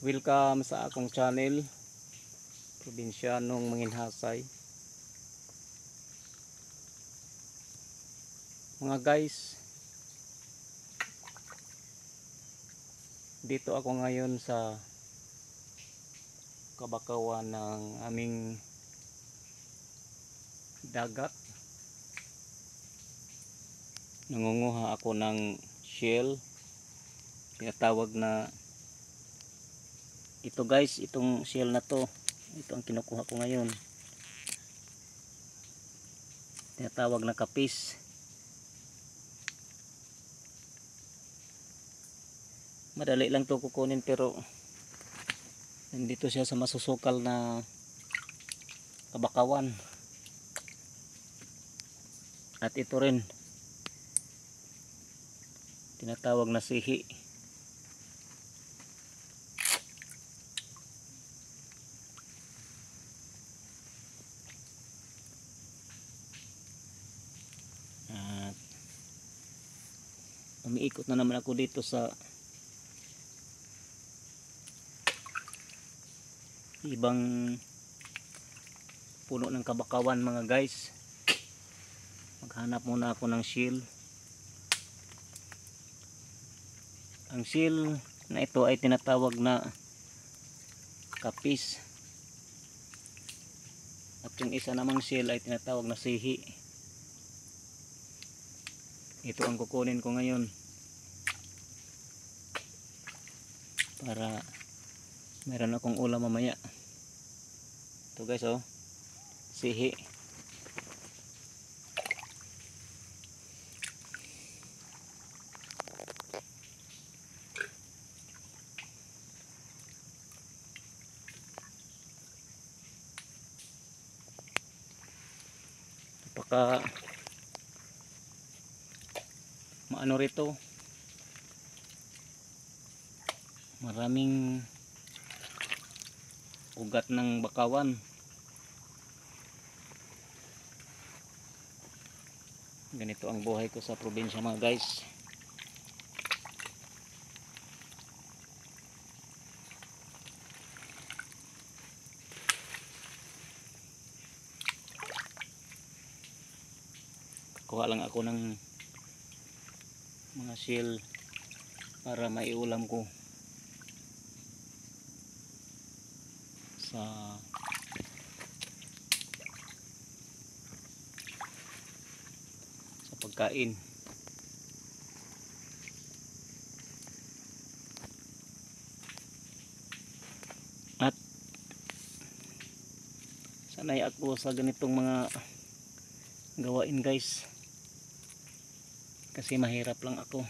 Welcome sa akong channel, Probinsyanong Manginhasay. Mga guys, dito ako ngayon sa kabakawan ng aming dagat. Nangunguha ako ng shell, tinatawag na ito guys, itong shell na to, ito ang kinukuha ko ngayon, tinatawag na kapis. Madali lang to kukunin pero nandito siya sa masusukal na kabakawan. At ito rin tinatawag na sihi. At umiikot na naman ako dito sa ibang puno ng kabakawan mga guys. Maghanap muna ako ng shell. Ang shell na ito ay tinatawag na kapis. At yung isa namang shell ay tinatawag na sihi. Ito ang kukunin ko ngayon para meron akong ulam mamaya. Ito guys, oh, sihi. Napaka maano rito, maraming ugat ng bakawan. Ganito ang buhay ko sa probinsya mga guys. Kuha lang ako ng mga shell para maiulam ko sa pagkain. At sanay ako sa ganitong mga gawain guys, kasi mahirap lang ako.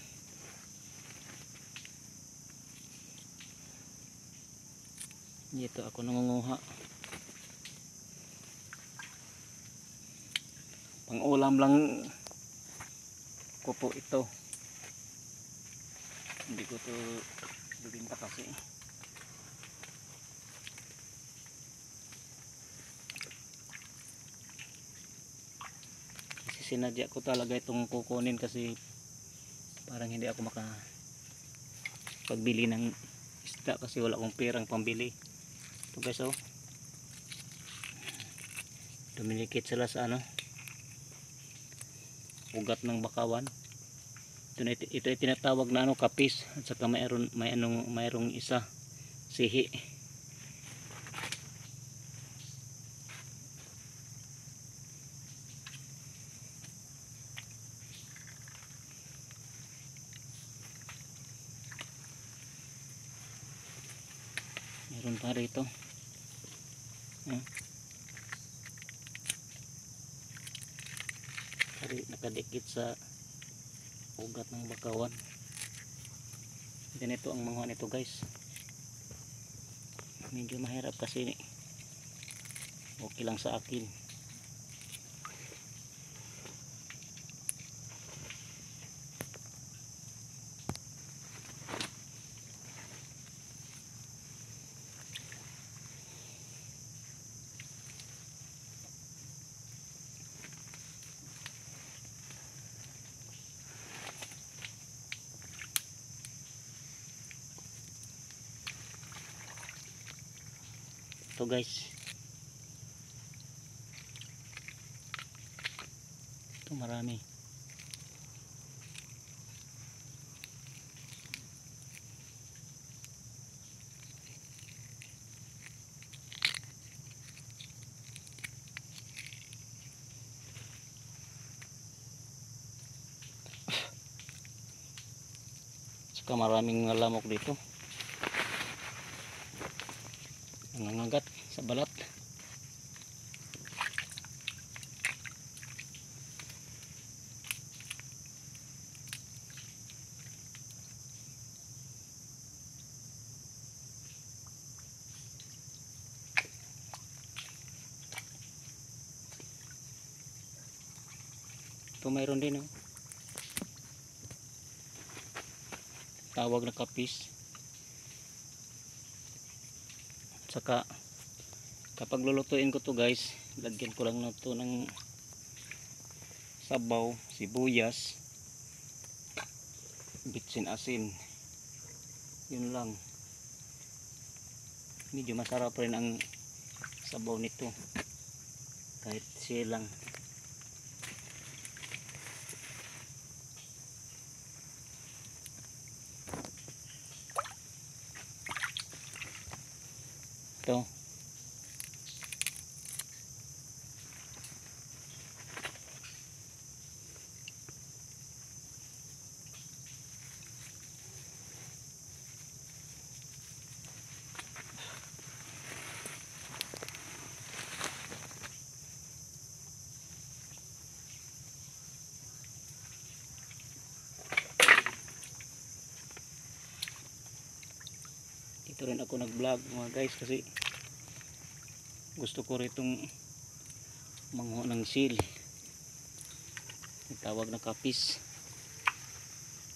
Dito ako nangunguha. Pang ulam lang ko po ito. Hindi ko to bibinta kasi. Kasi sinadya ko talaga itong kukunin kasi parang hindi ako pagbili ng isda kasi wala akong perang pambili. Ito guys, oh, dumilikit sila sa ugat ng bakawan. Ito ay tinatawag na kapis, at saka mayroong isa sihi. Meron pa rito. Nakadikit sa ugat ng bakawan. Ganito ang mga nito guys. Medyo mahirap kasi okay lang sa akin. Ito guys. Ito marami. Saka maraming mga lamok dito. Nangangagat sa balat. Ito mayroon din, oh. Tawag na kapis. Saka kapag lulutuin ko to guys, lagyan ko lang na to ng sabaw, sibuyas, bitsin asin. Yun lang. Medyo masarap rin ang sabaw nito kahit silang. Ito dito rin ako nag vlog mga guys kasi gusto ko ritong mangho ng sil, tawag na kapis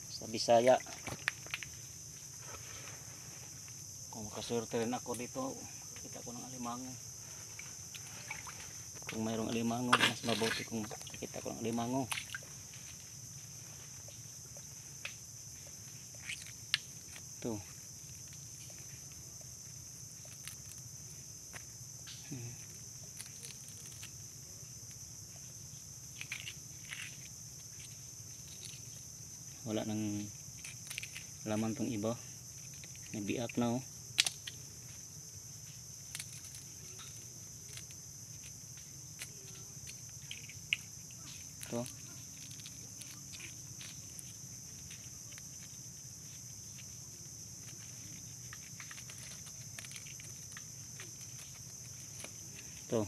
sa Bisaya. Kung makaswerte rin ako dito, kita ko ng alimango. Kung mayroong alimango, mas mabuti kung kita ko ng alimango. Ito. Wala nang laman tong iba, nabiak na, oh. Ito ito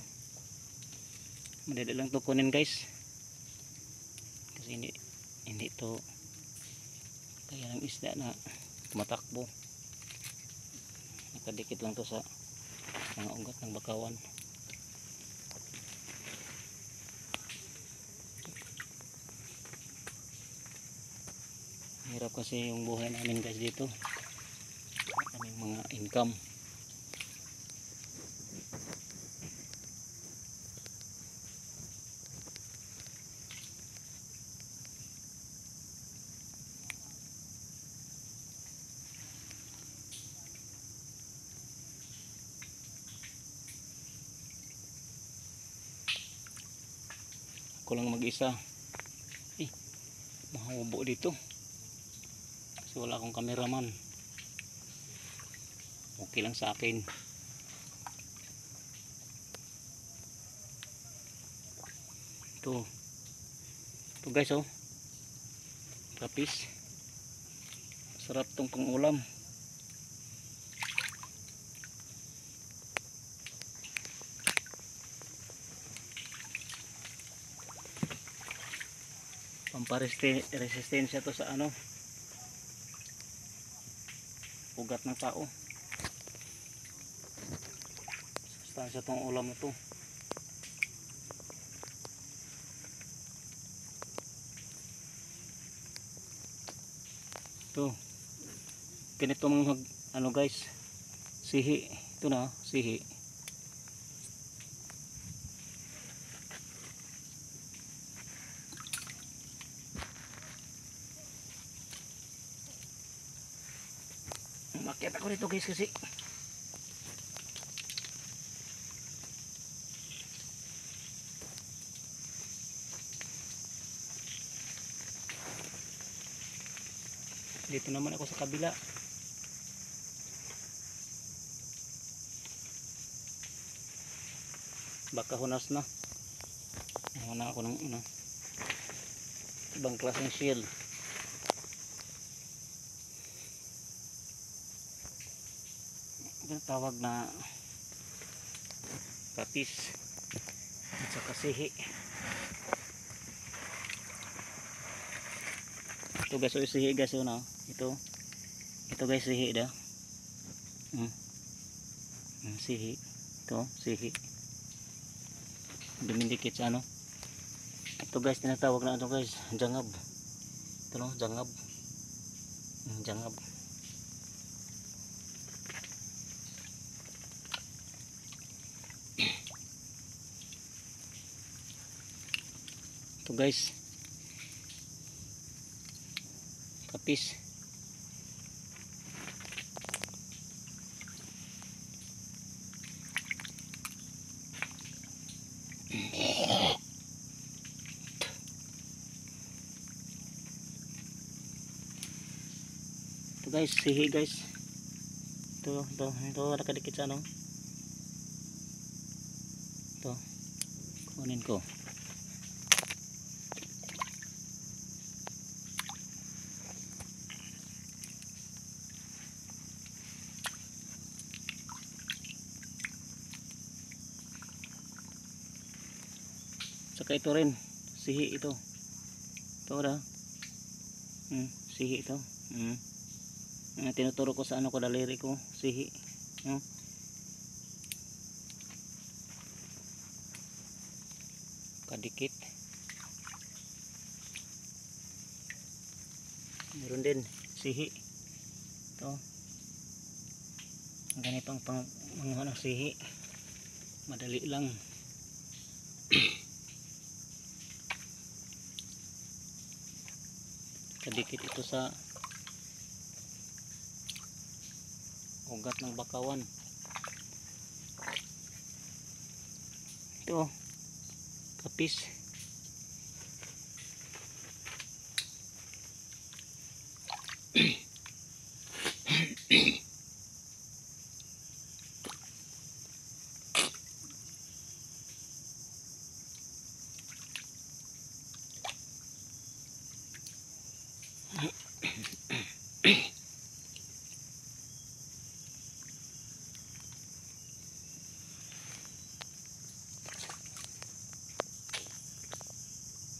madali lang to kunin guys kasi hindi to kaya ng isda na tumatakbo. Nakadikit lang to sa mga ugat ng bakawan. Hirap kasi yung buhay namin guys dito, aming mga income. Ako lang mag-isa, mahubo dito kasi wala akong cameraman. Okay lang sa akin. Ito guys, oh, kapis, sarap tong pang ulam. Pamparesistensya to sa ano, ugat ng tao. Sustansya tong ulam na to. Ito ganito mga ano guys, sihi. Ito na, sihi. Umakyat ako dito guys kasi Dito naman ako sa kabila. Baka hunas na. Nauna ako ng ibang klaseng shell. Ito tawag na kapis at saka sihi. Ito guys, so sihi guys, yun oh. Ito guys, sihi dah. Sihi. Ito, sihi. Dumindikit sa ano. Ito guys, tinatawag na ito guys, jangab. Ito no, jangab. Jangab. Ito guys, kapis. Ito guys, sihi guys. Ito nakadikit sa ano. Ito, kunin ko. Saka ito rin, sihi ito. Ito dah. Sihi ito. Tinuturo ko sa ano ko, daliri ko, sihi. Kadikit. Meron din sihi. Ito. Ganitong mga sihi. Madali lang. Kadikit ito sa ugat ng bakawan. Ito kapis.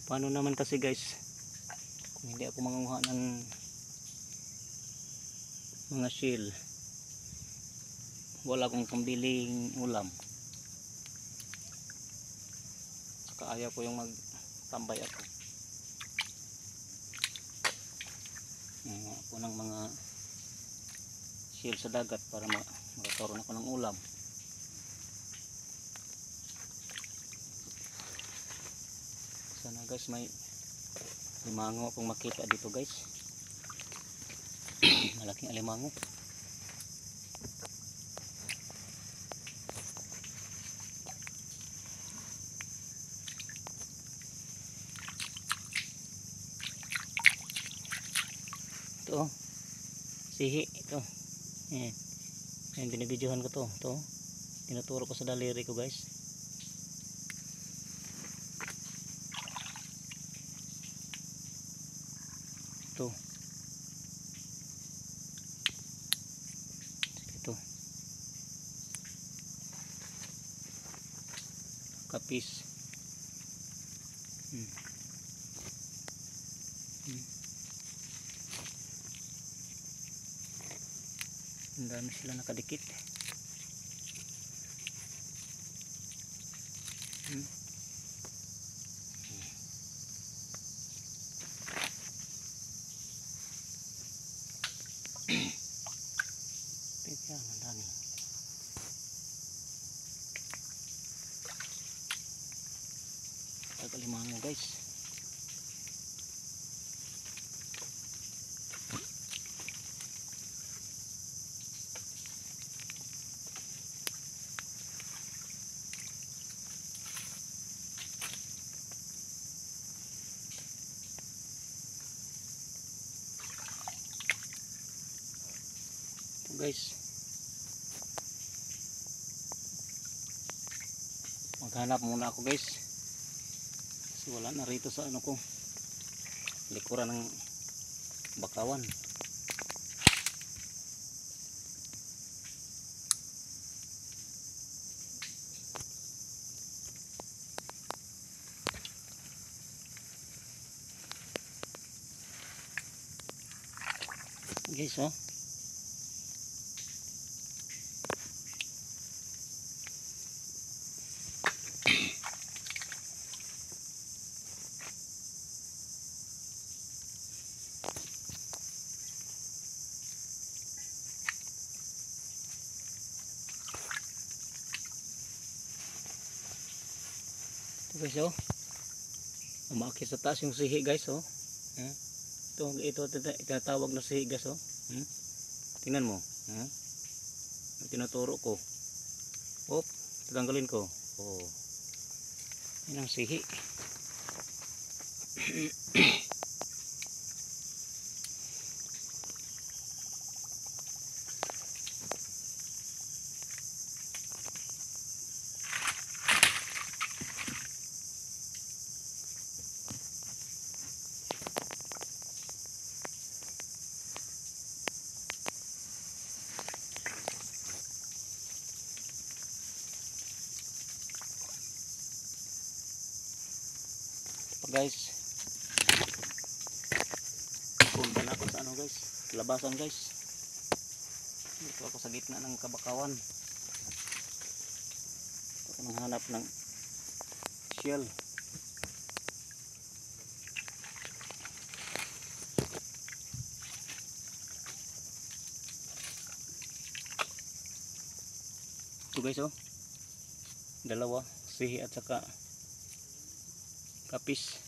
Paano naman kasi guys, kung hindi ako mangunguha ng mga shell, wala akong pambiling ulam. Saka ayaw ko yung magtambay ako. Mangunguha ako ng mga shell sa dagat para magkakaroon ako ng ulam. Sana guys may alimango akong makita dito guys. Malaking alimango. Ito sihi ito. Yan binibidyohan ko to. Ito tinuturo ko sa daliri ko guys. Ito kapis. Ang dami sila nakadikit. Tignan, ang dami. Tagalimango guys. guys. Maghanap muna ako guys. Kasi wala na rito sa ano ko. Likuran ng bakawan. Guys, oh. Ito guys, oh. Umakit sa taas yung sihi guys, oh. Ito tinatawag na sihi guys, oh. Tingnan mo. Tinuturo ko. Hop, tatanggalin ko. Oh. Yan ang sihi. Guys, punta na ako sa ano guys, labasan guys. Dito ako sa gitna ng kabakawan. Dito ako nang hanap ng shell. Ito guys, oh, dalawa, sihi at saka kapis.